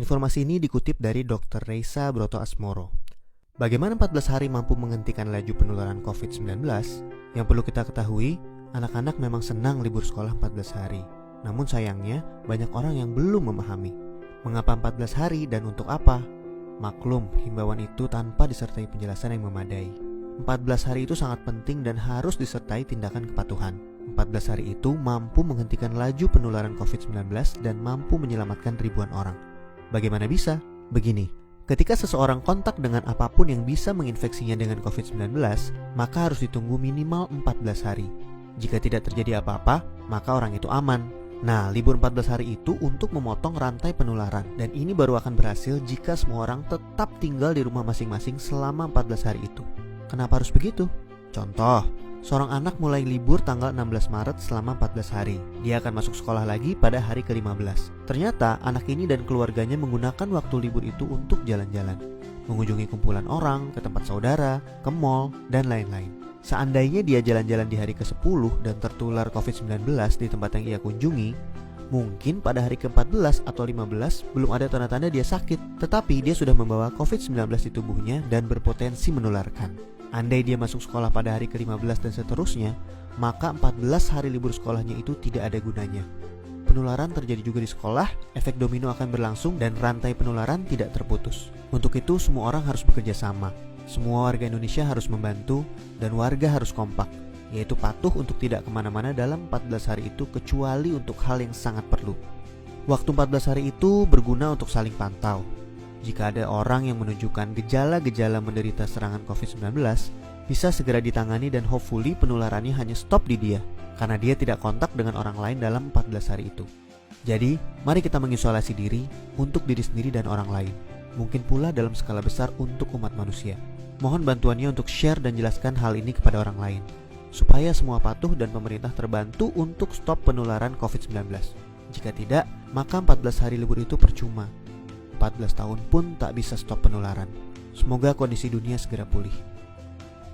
Informasi ini dikutip dari Dr. Reysa Broto Asmoro. Bagaimana 14 hari mampu menghentikan laju penularan COVID-19? Yang perlu kita ketahui, anak-anak memang senang libur sekolah 14 hari. Namun sayangnya, banyak orang yang belum memahami. Mengapa 14 hari dan untuk apa? Maklum, himbauan itu tanpa disertai penjelasan yang memadai. 14 hari itu sangat penting dan harus disertai tindakan kepatuhan. 14 hari itu mampu menghentikan laju penularan COVID-19 dan mampu menyelamatkan ribuan orang. Bagaimana bisa? Begini, ketika seseorang kontak dengan apapun yang bisa menginfeksinya dengan COVID-19, maka harus ditunggu minimal 14 hari. Jika tidak terjadi apa-apa, maka orang itu aman. Nah, libur 14 hari itu untuk memotong rantai penularan, dan ini baru akan berhasil jika semua orang tetap tinggal di rumah masing-masing selama 14 hari itu. Kenapa harus begitu? Contoh, seorang anak mulai libur tanggal 16 Maret selama 14 hari. Dia akan masuk sekolah lagi pada hari ke-15. Ternyata anak ini dan keluarganya menggunakan waktu libur itu untuk jalan-jalan, mengunjungi kumpulan orang, ke tempat saudara, ke mall, dan lain-lain. Seandainya dia jalan-jalan di hari ke-10 dan tertular COVID-19 di tempat yang ia kunjungi, mungkin pada hari ke-14 atau 15 belum ada tanda-tanda dia sakit, tetapi dia sudah membawa COVID-19 di tubuhnya dan berpotensi menularkan. Andai dia masuk sekolah pada hari ke-15 dan seterusnya, maka 14 hari libur sekolahnya itu tidak ada gunanya. Penularan terjadi juga di sekolah, efek domino akan berlangsung dan rantai penularan tidak terputus. Untuk itu semua orang harus bekerja sama. Semua warga Indonesia harus membantu dan warga harus kompak, yaitu patuh untuk tidak kemana-mana dalam 14 hari itu kecuali untuk hal yang sangat perlu. Waktu 14 hari itu berguna untuk saling pantau. Jika ada orang yang menunjukkan gejala-gejala menderita serangan COVID-19, bisa segera ditangani dan hopefully penularannya hanya stop di dia, karena dia tidak kontak dengan orang lain dalam 14 hari itu. Jadi, mari kita mengisolasi diri untuk diri sendiri dan orang lain. Mungkin pula dalam skala besar untuk umat manusia. Mohon bantuannya untuk share dan jelaskan hal ini kepada orang lain, supaya semua patuh dan pemerintah terbantu untuk stop penularan COVID-19. Jika tidak, maka 14 hari libur itu percuma. 14 tahun pun tak bisa stop penularan. Semoga kondisi dunia segera pulih.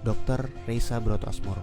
Dr. Reysa Broto Asmoro.